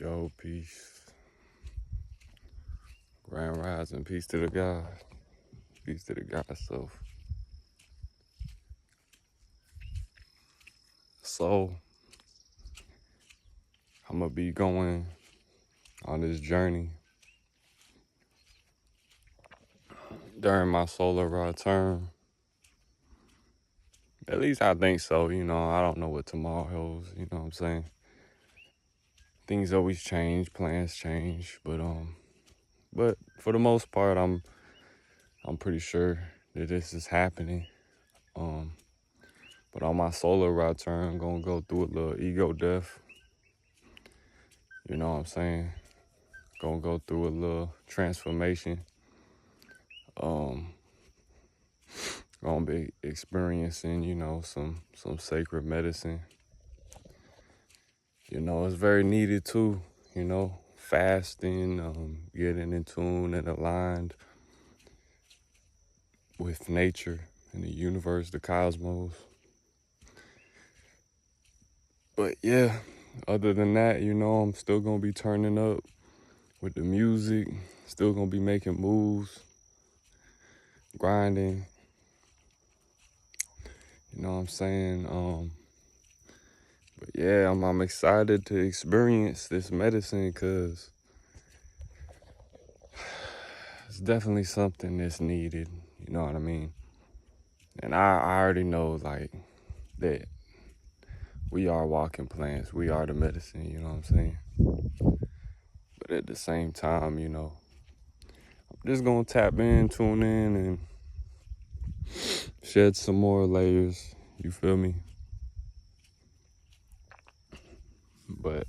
Yo, peace. Grand rising. Peace to the God. Peace to the God self. So, I'm going to be going on this journey during my solar return. At least I think so. I don't know what tomorrow holds. You know what I'm saying? Things always change. Plans change. But for the most part, I'm pretty sure that this is happening. But on my solar return, I'm going to go through a little ego death. You know what I'm saying? Gonna go through a little transformation. Gonna be experiencing, some sacred medicine. It's very needed too, fasting, getting in tune and aligned with nature and the universe, the cosmos. But yeah, other than that, I'm still gonna be turning up with the music, still gonna be making moves, grinding. You know what I'm saying? But yeah, I'm excited to experience this medicine because it's definitely something that's needed. You know what I mean? And I already know that we are walking plants. We are the medicine, you know what I'm saying? But at the same time, I'm just gonna tap in, tune in, and shed some more layers. You feel me? But,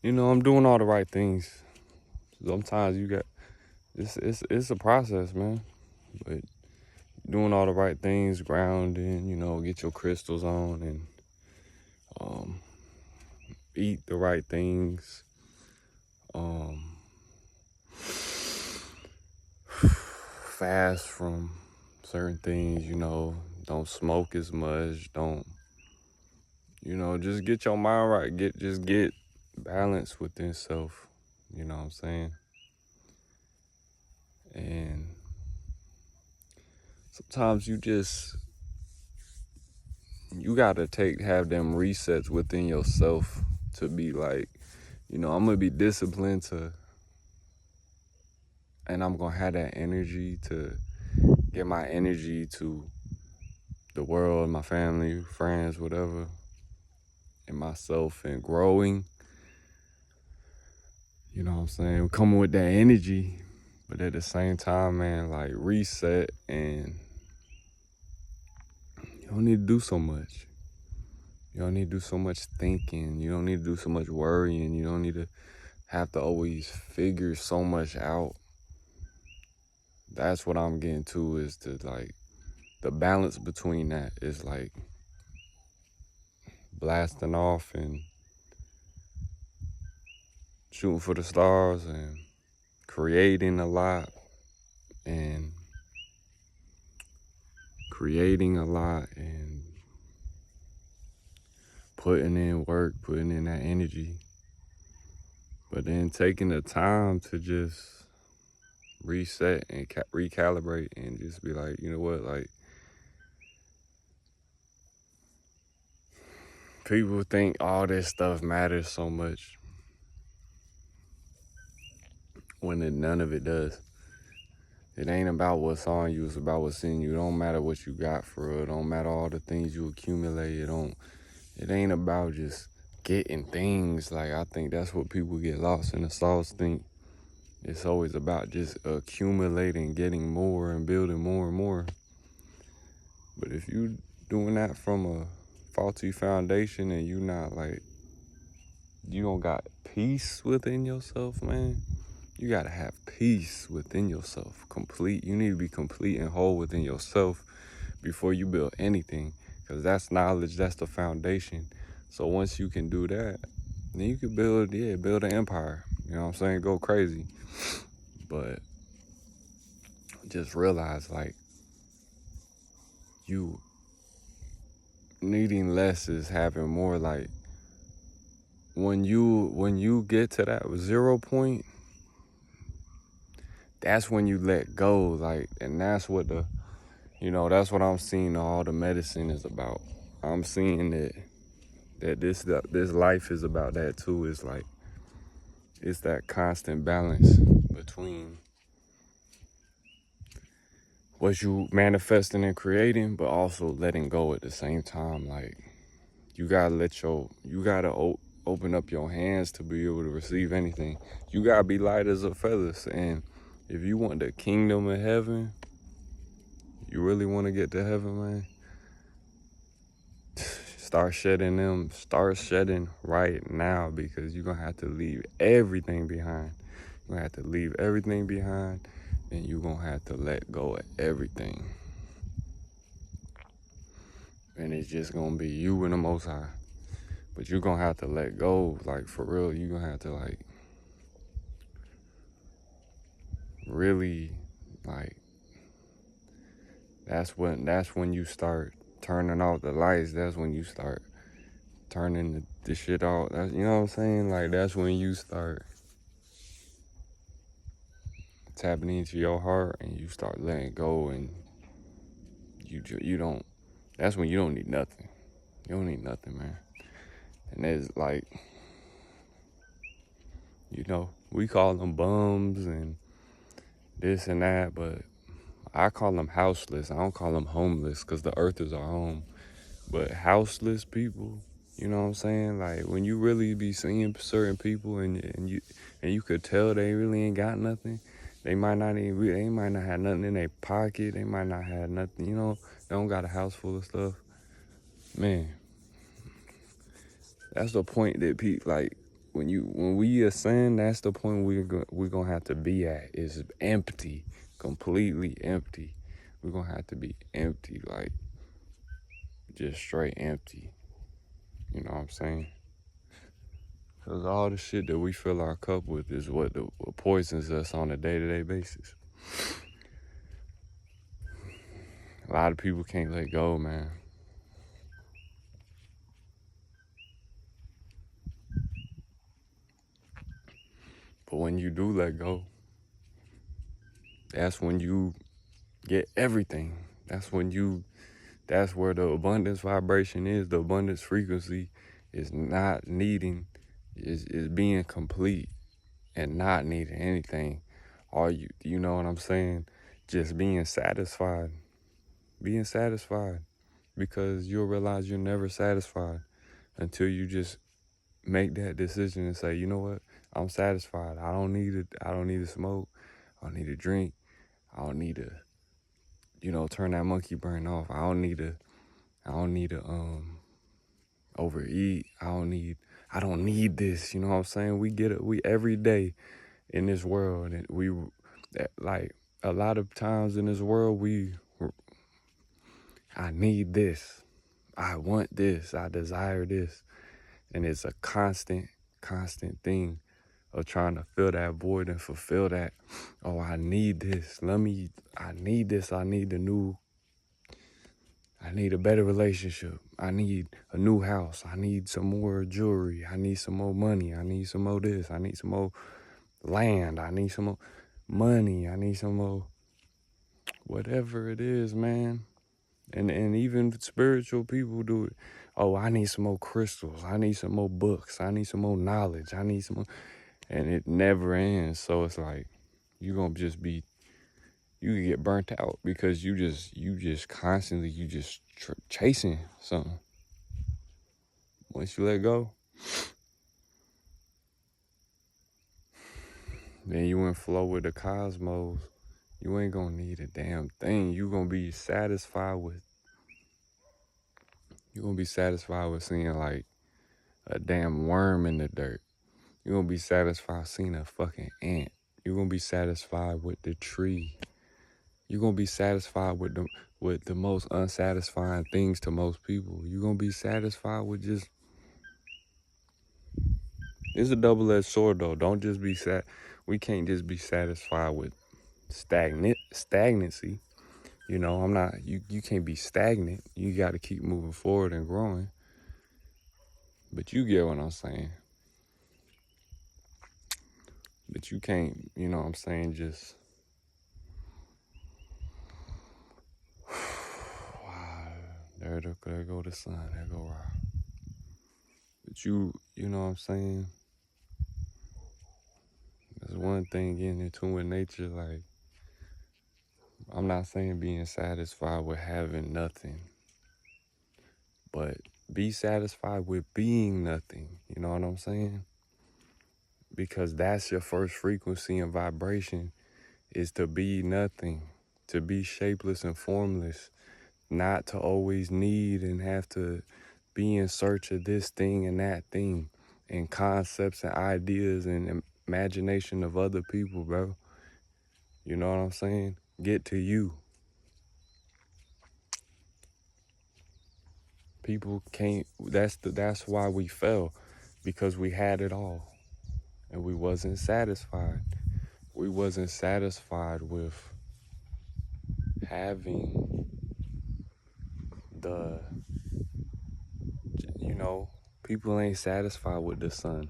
I'm doing all the right things. Sometimes you got, it's a process, man. But doing all the right things, grounding, get your crystals on and eat the right things. Fast from certain things, don't smoke as much, don't, just get your mind right, get balance within self, you know what I'm saying? And sometimes you gotta have them resets within yourself to be like, I'm gonna be disciplined and I'm gonna have that energy to get my energy to the world, my family, friends, whatever, and myself, and growing. You know what I'm saying? Coming with that energy, but at the same time, man, like reset, and you don't need to do so much. You don't need to do so much thinking. You don't need to do so much worrying. You don't need to have to always figure so much out. That's what I'm getting to, is to the balance between that is like blasting off and shooting for the stars and creating a lot and putting in work, putting in that energy, but then taking the time to just reset and recalibrate and just be like, you know what, like, people think all this stuff matters so much when none of it does. It ain't about what's on you, it's about what's in you. It don't matter what you got for real. It don't matter all the things you accumulate. It ain't about just getting things. Like, I think that's what people get lost in the sauce. Think it's always about just accumulating, getting more and building more and more. But if you doing that from a faulty foundation and you don't got peace within yourself, man, you gotta have peace within yourself. Complete. You need to be complete and whole within yourself before you build anything, because that's knowledge. That's the foundation. So once you can do that, then you can build an empire. You know what I'm saying? Go crazy. But just realize, like, you needing less is having more, like, when you get to that 0 point, that's when you let go. Like, and that's what that's what I'm seeing all the medicine is about. I'm seeing that this life is about that too. It's like, it's that constant balance between what you manifesting and creating, but also letting go at the same time. Like, you gotta open up your hands to be able to receive anything. You gotta be light as a feather. And if you want the kingdom of heaven, you really want to get to heaven, man, start shedding right now, because you're gonna have to leave everything behind. You're gonna have to leave everything behind, and you're gonna have to let go of everything. And it's just gonna be you and the Most High. But you're gonna have to let go, like, for real. You're gonna have to, like, really, like, that's when you start turning off the lights. That's when you start turning the shit off. You know what I'm saying? Like, that's when you start tapping into your heart, and you start letting go, and you don't. That's when you don't need nothing. You don't need nothing, man. And it's like, we call them bums and this and that, but I call them houseless. I don't call them homeless, because the earth is our home. But houseless people, you know what I'm saying? Like, when you really be seeing certain people, and you could tell they really ain't got nothing. They might not have nothing in their pocket. They might not have nothing, they don't got a house full of stuff. Man, that's the point that people, like, when we ascend, that's the point we're gonna have to be at, is empty, completely empty. We're gonna have to be empty, like, just straight empty. You know what I'm saying? Because all the shit that we fill our cup with is what poisons us on a day-to-day basis. A lot of people can't let go, man. But when you do let go, that's when you get everything. That's where the abundance vibration is. The abundance frequency is not needing, is being complete and not needing anything. You know what I'm saying? Just being satisfied. Being satisfied. Because you'll realize you're never satisfied until you just make that decision and say, you know what? I'm satisfied. I don't need to smoke. I don't need to drink. I don't need to, turn that monkey brain off. I don't need to overeat. I don't need this. You know what I'm saying? We every day in this world, and like, a lot of times in this world, I need this. I want this. I desire this. And it's a constant thing of trying to fill that void and fulfill that. Oh, I need this. I need this. I need a better relationship. I need a new house. I need some more jewelry. I need some more money. I need some more this. I need some more land. I need some more money. I need some more whatever it is, man. And even spiritual people do it. Oh, I need some more crystals. I need some more books. I need some more knowledge. I need some more. And it never ends. So it's like, you can get burnt out, because you just constantly, chasing something. Once you let go, then you in flow with the cosmos. You ain't gonna need a damn thing. You're gonna be satisfied with seeing, like, a damn worm in the dirt. You're gonna be satisfied seeing a fucking ant. You're gonna be satisfied with the tree. You're gonna be satisfied with the most unsatisfying things to most people. You're gonna be satisfied with just. It's a double-edged sword, though. Don't just be we can't just be satisfied with stagnancy. You can't be stagnant. You got to keep moving forward and growing. But you get what I'm saying. But you can't, you know what I'm saying, just wow, there go the sun, there go Ra. But you know what I'm saying? There's one thing getting in tune with nature, like, I'm not saying being satisfied with having nothing, but be satisfied with being nothing. You know what I'm saying? Because that's your first frequency and vibration, is to be nothing, to be shapeless and formless, not to always need and have to be in search of this thing and that thing and concepts and ideas and imagination of other people, bro. You know what I'm saying? Get to you. People can't, that's why we fell, because we had it all and we wasn't satisfied. We wasn't satisfied with having the, you know, people ain't satisfied with the sun.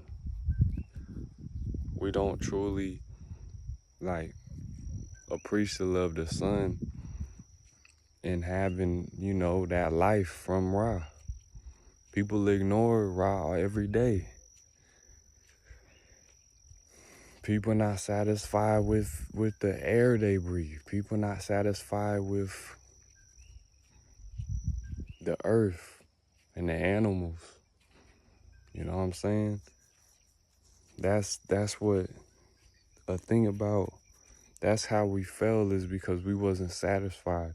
We don't truly like appreciate of the sun and having, you know, that life from Ra. People ignore Ra every day. People not satisfied with the air they breathe. People not satisfied with the earth and the animals. You know what I'm saying? That's what a thing about. That's how we fell, is because we wasn't satisfied.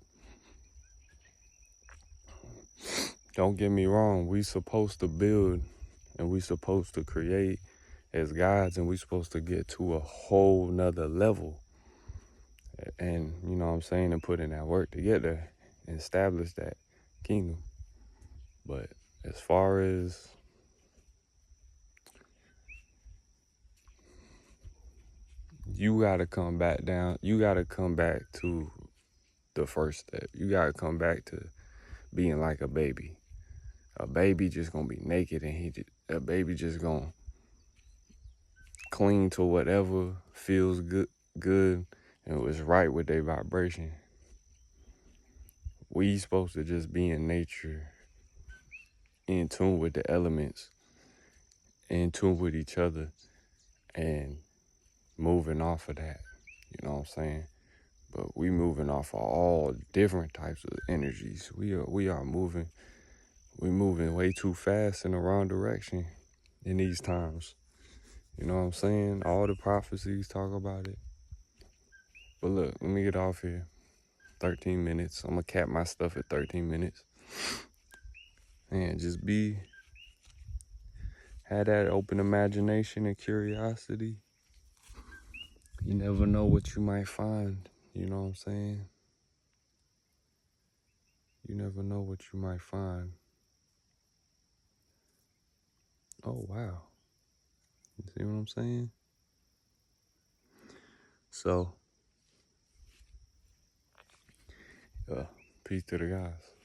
Don't get me wrong, we supposed to build and we supposed to create as gods, and we supposed to get to a whole nother level. And you know what I'm saying, and put in that work to get there and establish that kingdom. But as far as you gotta come back down, you gotta come back to the first step. You gotta come back to being like a baby. A baby just gonna be naked, and a baby just gonna cling to whatever feels good and was right with their vibration. We supposed to just be in nature, in tune with the elements, in tune with each other, and moving off of that. You know what I'm saying? But we moving off of all different types of energies. We are moving. We moving way too fast in the wrong direction in these times. You know what I'm saying? All the prophecies talk about it. But look, let me get off here. 13 minutes. I'm gonna cap my stuff at 13 minutes. And just have that open imagination and curiosity. You never know what you might find. You know what I'm saying? You never know what you might find. Oh, wow. You see what I'm saying? So, peace to the guys.